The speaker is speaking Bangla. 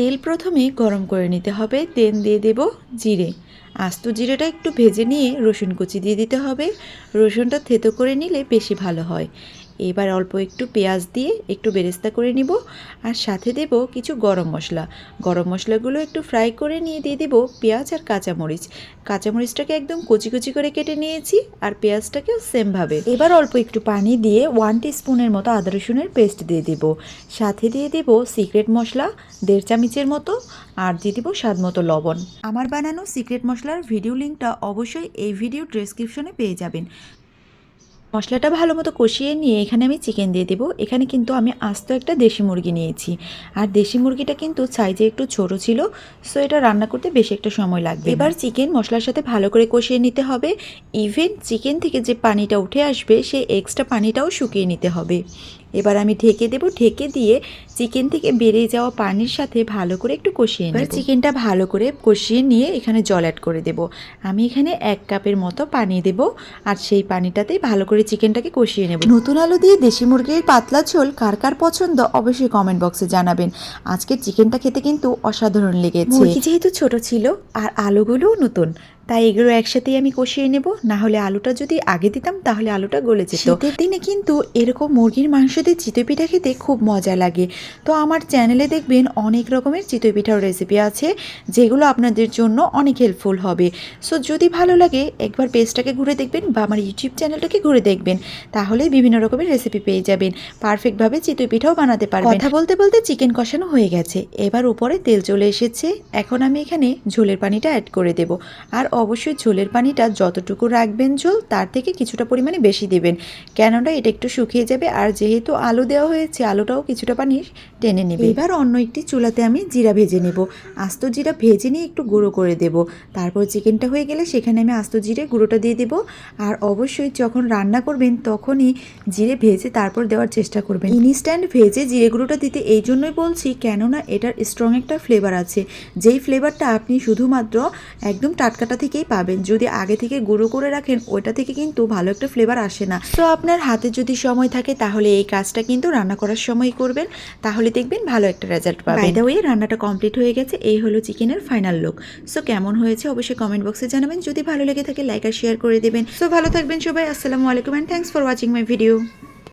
তেল প্রথমে গরম করে নিতে হবে। তেল দিয়ে দেব জিরে। আস্ত জিরেটা একটু ভেজে নিয়ে রসুন কুচি দিয়ে দিতে হবে। রসুনটা থেতো করে নিলে বেশি ভালো হয়। এবার অল্প একটু পেঁয়াজ দিয়ে একটু বেরেস্তা করে নিব, আর সাথে দেব কিছু গরম মশলা। গরম মশলাগুলো একটু ফ্রাই করে নিয়ে দিয়ে দেব পেঁয়াজ আর কাঁচামরিচ। কাঁচামরিচটাকে একদম কুচি কুচি করে কেটে নিয়েছি, আর পেঁয়াজটাকেও সেমভাবে। এবার অল্প একটু পানি দিয়ে 1 টিস্পুনের মতো আদা রসুনের পেস্ট দিয়ে দেব। সাথে দিয়ে দেব সিক্রেট মশলা 1.5 চামচের মতো, আর দিয়ে দেব স্বাদ মতো লবণ। আমার বানানো সিক্রেট মশলার ভিডিও লিঙ্কটা অবশ্যই এই ভিডিও ডেসক্রিপশনে পেয়ে যাবেন। মশলাটা ভালো মতো কষিয়ে নিয়ে এখানে আমি চিকেন দিয়ে দেবো। এখানে কিন্তু আমি আস্ত একটা দেশি মুরগি নিয়েছি, আর দেশি মুরগিটা কিন্তু সাইজে একটু ছোট ছিল, সো এটা রান্না করতে বেশি একটা সময় লাগবে। এবার চিকেন মশলার সাথে ভালো করে কষিয়ে নিতে হবে। ইভেন চিকেন থেকে যে পানিটা উঠে আসবে সেই এক্সট্রা পানিটাও শুকিয়ে নিতে হবে। এবার আমি ঢেকে দেব। ঢেকে দিয়ে চিকেন থেকে বেরিয়ে যাওয়া পানির সাথে ভালো করে একটু কষিয়ে নেব। এবার চিকেনটা ভালো করে কষিয়ে নিয়ে এখানে জল অ্যাড করে দেব। আমি এখানে 1 কাপের মতো পানি দেব, আর সেই পানিটাতেই ভালো করে চিকেনটাকে কষিয়ে নেব। নতুন আলু দিয়ে দেশি মুরগির পাতলা ঝোল কার কার পছন্দ অবশ্যই কমেন্ট বক্সে জানাবেন। আজকের চিকেনটা খেতে কিন্তু অসাধারণ লেগেছে। মুরগি যেহেতু ছোট ছিল আর আলুগুলোও নতুন, তাই এগুলো একসাথেই আমি কষিয়ে নেব। না হলে আলুটা যদি আগে দিতাম তাহলে আলুটা গলে যেত। শীতের দিনে কিন্তু এরকম মুরগির মাংস দিয়ে চিতই পিঠা খেতে খুব মজা লাগে। তো আমার চ্যানেলে দেখবেন অনেক রকমের চিতই পিঠার রেসিপি আছে, যেগুলো আপনাদের জন্য অনেক হেল্পফুল হবে। সো যদি ভালো লাগে একবার পেজটাকে ঘুরে দেখবেন বা আমার ইউটিউব চ্যানেলটাকে ঘুরে দেখবেন, তাহলে বিভিন্ন রকমের রেসিপি পেয়ে যাবেন। পারফেক্টভাবে চিতই পিঠাও বানাতে পারবেন। কথা বলতে বলতে চিকেন কষানো হয়ে গেছে। এবার উপরে তেল চলে এসেছে। এখন আমি এখানে ঝোলের পানিটা অ্যাড করে দেব। আর অবশ্যই ঝোলের পানিটা যতটুকু রাখবেন ঝোল, তার থেকে কিছুটা পরিমাণে বেশি দেবেন, কেননা এটা একটু শুকিয়ে যাবে। আর যেহেতু আলু দেওয়া হয়েছে, আলুটাও কিছুটা পানি টেনে নেবে। এবার অন্য একটি চুলাতে আমি জিরা ভেজে নেব। আস্ত জিরা ভেজে নিয়ে একটু গুঁড়ো করে দেব। তারপর চিকেনটা হয়ে গেলে সেখানে আমি আস্ত জিরে গুঁড়োটা দিয়ে দেব। আর অবশ্যই যখন রান্না করবেন তখনই জিরে ভেজে তারপর দেওয়ার চেষ্টা করবেন। ইনস্ট্যান্ট ভেজে জিরে গুঁড়োটা দিতে এই জন্যই বলছি, কেননা এটার স্ট্রং একটা ফ্লেভার আছে, যেই ফ্লেভারটা আপনি শুধুমাত্র একদম টাটকাটা থেকেই পাবেন। যদি আগে থেকে গুঁড়ো করে রাখেন, ওইটা থেকে কিন্তু ভালো একটা ফ্লেভার আসে না। তো আপনার হাতে যদি সময় থাকে তাহলে এই কাজটা কিন্তু রান্না করার সময় করবেন, তাহলে দেখবেন ভালো একটা রেজাল্ট পাবেন। বাই দ্য ওয়ে, রান্নাটা কমপ্লিট হয়ে গেছে। এই হলো চিকেনের ফাইনাল লুক। সো কেমন হয়েছে অবশ্যই কমেন্ট বক্সে জানাবেন। যদি ভালো লেগে থাকে লাইক আর শেয়ার করে দেবেন। সো ভালো থাকবেন সবাই। আসসালামু আলাইকুম and thanks for watching my video.